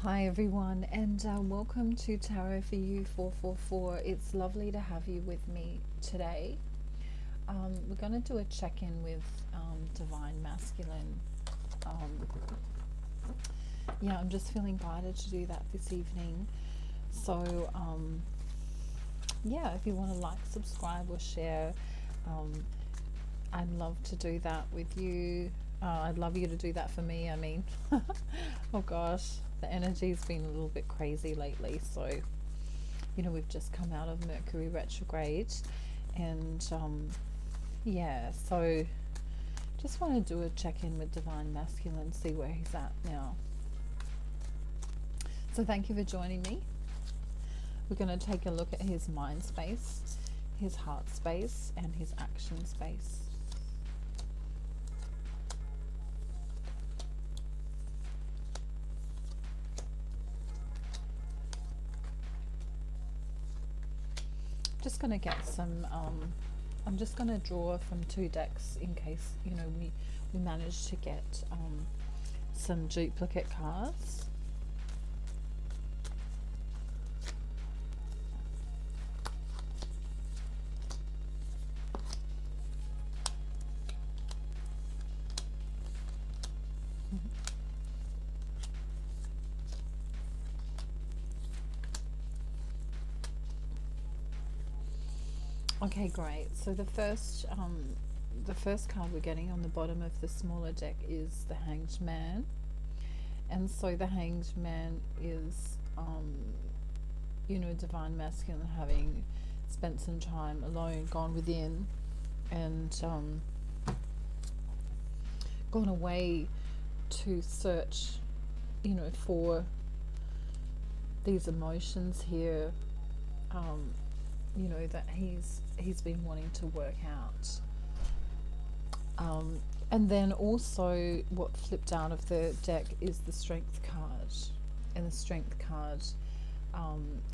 Hi everyone, and welcome to Tarot for You 444. It's lovely to have you with me today. We're going to do a check-in with Divine Masculine. Yeah, I'm just feeling guided to do that this evening. So, yeah, if you want to like, subscribe, or share, I'd love to do that with you. I'd love you to do that for me. I mean, oh gosh, the energy's been a little bit crazy lately. So, you know, we've just come out of Mercury retrograde, and yeah, so just want to do a check-in with Divine Masculine, see where he's at now. So thank you for joining me. We're going to take a look at his mind space, his heart space, and his action space. Just going to get some I'm just going to draw from two decks in case, you know, we manage to get some duplicate cards. Okay, great. So the first card we're getting on the bottom of the smaller deck is the Hanged Man, and so the Hanged Man is, you know, Divine Masculine having spent some time alone, gone within, and gone away to search, you know, for these emotions here. You know, that he's been wanting to work out. And then also what flipped out of the deck is the Strength card. And the Strength card,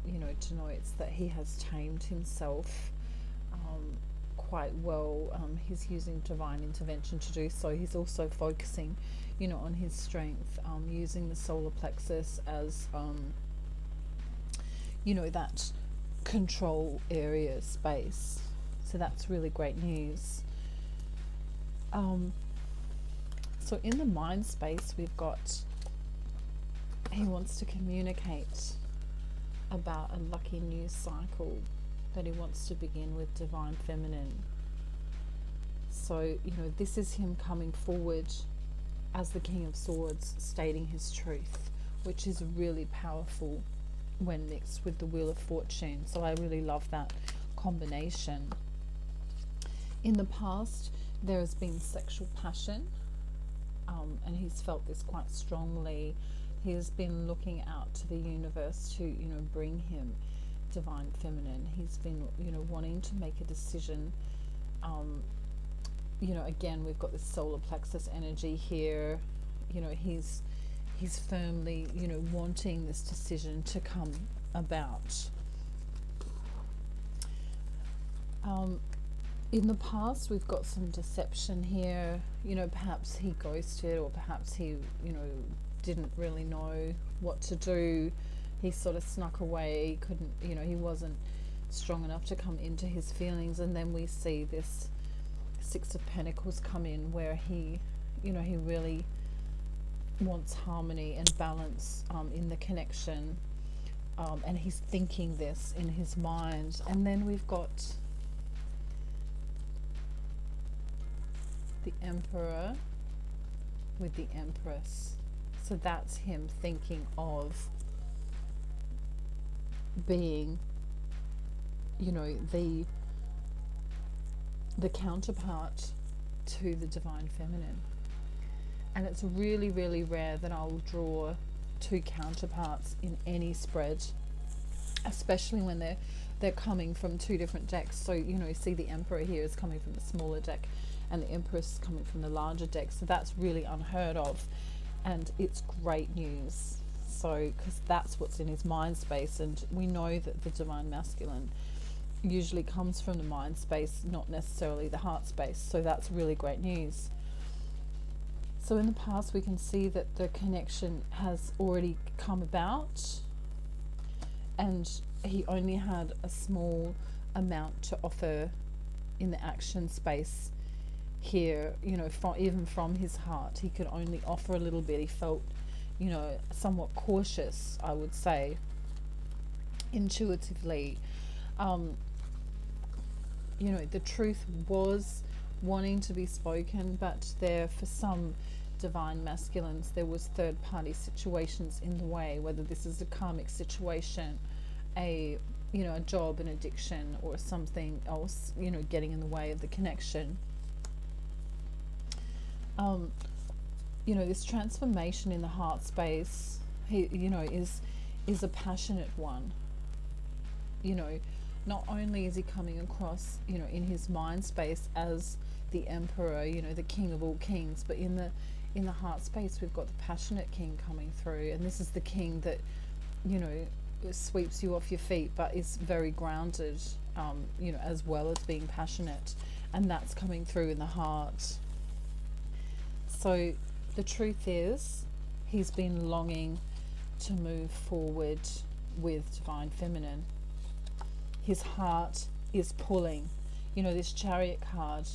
you know, denotes that he has tamed himself quite well. He's using divine intervention to do so. He's also focusing, you know, on his strength, using the solar plexus as, you know, that control area space. So that's really great news. So in the mind space, we've got, he wants to communicate about a lucky news cycle that he wants to begin with Divine Feminine. So, you know, this is him coming forward as the King of Swords, stating his truth, which is really powerful when mixed with the Wheel of Fortune. So I really love that combination. In the past, there has been sexual passion, and he's felt this quite strongly. He has been looking out to the universe to, you know, bring him Divine Feminine. He's been, you know, wanting to make a decision. You know, again, we've got this solar plexus energy here. You know, he's firmly, you know, wanting this decision to come about. In the past, we've got some deception here. You know, perhaps he ghosted, or perhaps he, you know, didn't really know what to do. He sort of snuck away, couldn't, you know, he wasn't strong enough to come into his feelings. And then we see this Six of Pentacles come in, where he, you know, he really wants harmony and balance in the connection, and he's thinking this in his mind. And then we've got the Emperor with the Empress. So that's him thinking of being, you know, the counterpart to the Divine Feminine. And it's really, really rare that I'll draw two counterparts in any spread, especially when they're coming from two different decks. So, you know, you see the Emperor here is coming from the smaller deck, and the Empress is coming from the larger deck. So that's really unheard of, and it's great news. So, because that's what's in his mind space, and we know that the Divine Masculine usually comes from the mind space, not necessarily the heart space. So that's really great news. So in the past, we can see that the connection has already come about, and he only had a small amount to offer in the action space here, you know, even from his heart. He could only offer a little bit. He felt, you know, somewhat cautious, I would say, intuitively. You know, the truth was wanting to be spoken, but there, for some divine masculines, there was third party situations in the way, whether this is a karmic situation, a, you know, a job, an addiction, or something else, you know, getting in the way of the connection. You know, this transformation in the heart space, you know, is a passionate one. You know, not only is he coming across, you know, in his mind space as the emperor, you know, the king of all kings, but in the heart space, we've got the passionate king coming through, and this is the king that, you know, sweeps you off your feet, but is very grounded, you know, as well as being passionate, and that's coming through in the heart. So the truth is, he's been longing to move forward with divine feminine. His heart is pulling. You know, this Chariot card,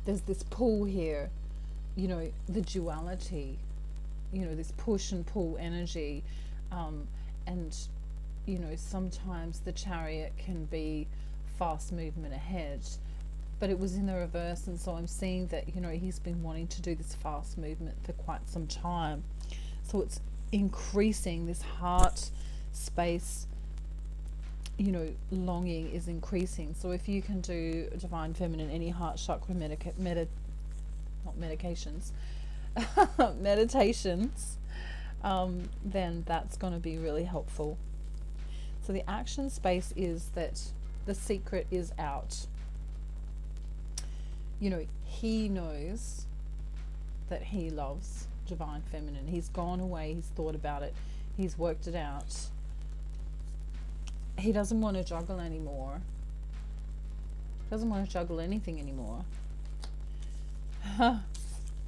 there's this pull here, you know, the duality, you know, this push and pull energy. And, you know, sometimes the Chariot can be fast movement ahead, but it was in the reverse. And so I'm seeing that, you know, he's been wanting to do this fast movement for quite some time. So it's increasing, this heart space, you know, longing is increasing. So if you can do divine feminine, any heart chakra meditations, then that's going to be really helpful. So the action space is that the secret is out. You know, he knows that he loves divine feminine. He's gone away, he's thought about it, he's worked it out. He doesn't want to juggle anymore. Doesn't want to juggle anything anymore.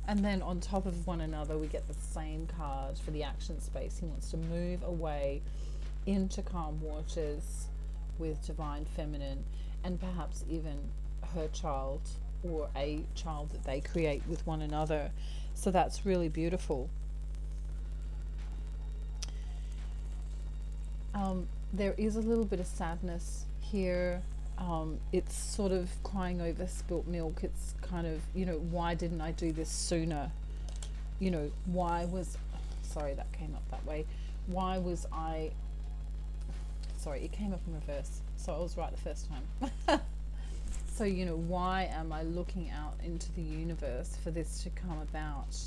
And then on top of one another, we get the same card for the action space. He wants to move away into calm waters with divine feminine, and perhaps even her child, or a child that they create with one another. So that's really beautiful. There is a little bit of sadness here. It's sort of crying over spilt milk. It's kind of, you know, why didn't I do this sooner? You know, why was, sorry, that came up that way. Why was I, sorry, it came up in reverse. So I was right the first time. So, you know, why am I looking out into the universe for this to come about?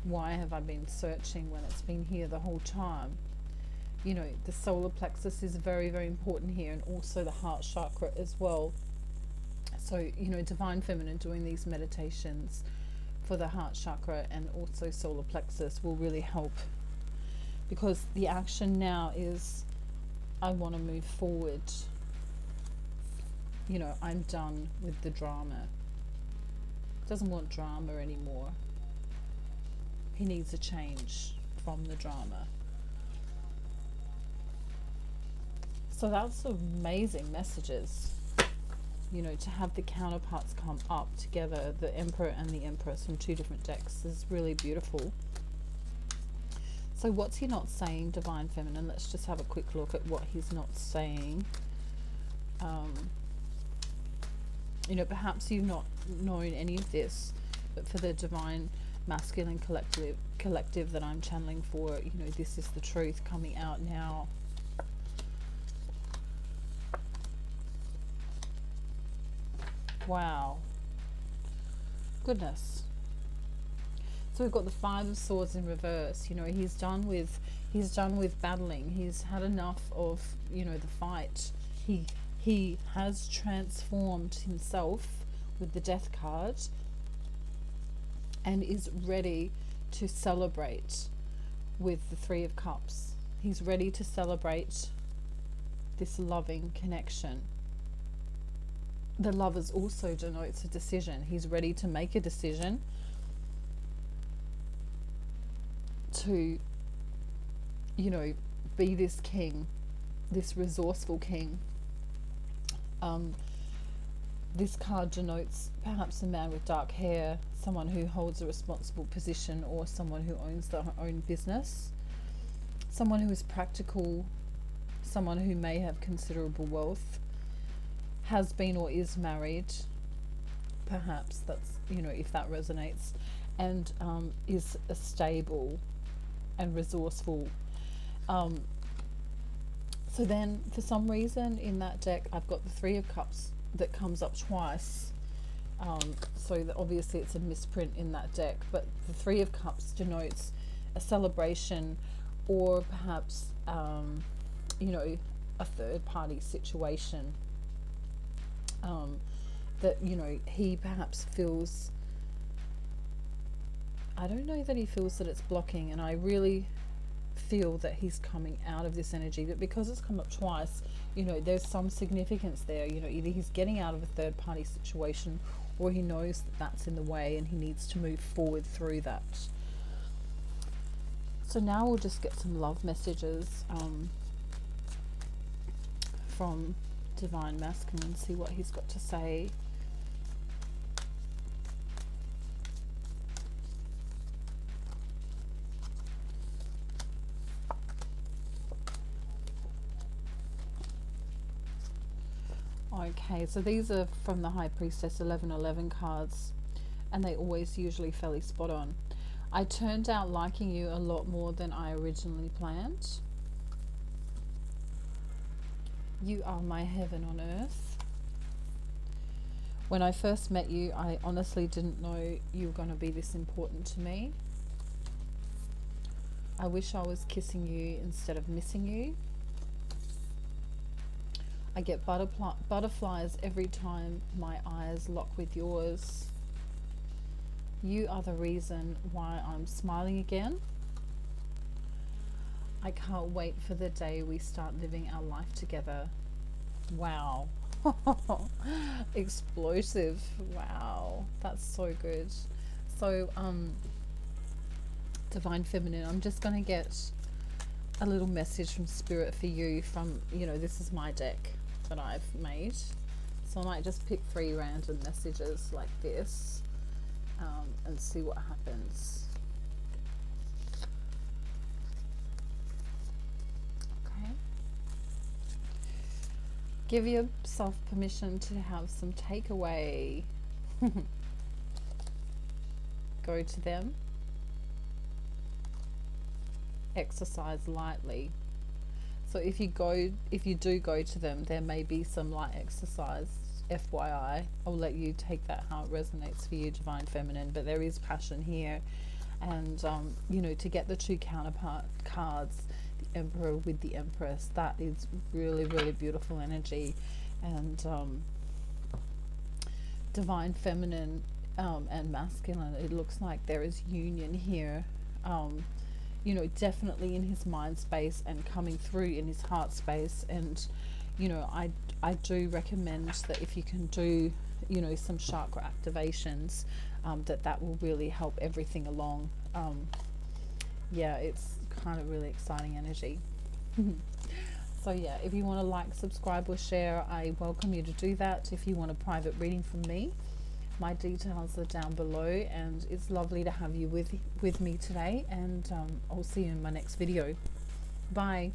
Why have I been searching when it's been here the whole time? You know, the solar plexus is very, very important here, and also the heart chakra as well. So, you know, divine feminine doing these meditations for the heart chakra and also solar plexus will really help, because the action now is, I want to move forward. You know, I'm done with the drama. Doesn't want drama anymore. He needs a change from the drama. So that's amazing messages, you know, to have the counterparts come up together, the Emperor and the Empress from two different decks, is really beautiful. So what's he not saying, divine feminine? Let's just have a quick look at what he's not saying. You know, perhaps you've not known any of this, but for the divine masculine collective that I'm channeling for, you know, this is the truth coming out now. Wow. Goodness. So we've got the Five of Swords in reverse. You know, he's done with battling. He's had enough of, you know, the fight. He has transformed himself with the Death card and is ready to celebrate with the Three of Cups. He's ready to celebrate this loving connection. The Lovers also denotes a decision. He's ready to make a decision, to, you know, be this king, this resourceful king. This card denotes perhaps a man with dark hair, someone who holds a responsible position, or someone who owns their own business, someone who is practical, someone who may have considerable wealth, has been or is married, perhaps, that's, you know, if that resonates, and is a stable and resourceful. So then for some reason in that deck I've got the Three of Cups that comes up twice, so that obviously it's a misprint in that deck, but the Three of Cups denotes a celebration, or perhaps you know, a third party situation, that, you know, he perhaps feels, I don't know that he feels that it's blocking, and I really feel that he's coming out of this energy, but because it's come up twice, you know, there's some significance there. You know, either he's getting out of a third party situation, or he knows that that's in the way and he needs to move forward through that. So now we'll just get some love messages from Divine Masculine, see what he's got to say. Okay, so these are from the High Priestess 1111 cards, and they always usually fairly spot on. I turned out liking you a lot more than I originally planned. You are my heaven on earth. When I first met you, I honestly didn't know you were going to be this important to me. I wish I was kissing you instead of missing you. I get butterflies every time my eyes lock with yours. You are the reason why I'm smiling again. I can't wait for the day we start living our life together. Wow. Explosive. Wow. That's so good. So, Divine Feminine, I'm just going to get a little message from Spirit for you from, you know, this is my deck that I've made, so I might just pick 3 random messages like this, and see what happens. Okay. Give yourself permission to have some takeaway. Go to them. Exercise lightly. So if you do go to them, there may be some light exercise, FYI. I'll let you take that how it resonates for you, Divine Feminine, but there is passion here. And you know, to get the 2 counterpart cards, the Emperor with the Empress, that is really, really beautiful energy. And Divine Feminine and Masculine, it looks like there is union here. You know, definitely in his mind space and coming through in his heart space. And, you know, I do recommend that if you can do, you know, some chakra activations, that will really help everything along. Yeah, it's kind of really exciting energy. So yeah, if you want to like, subscribe or share, I welcome you to do that. If you want a private reading from me, my details are down below, and it's lovely to have you with me today, and I'll see you in my next video. Bye.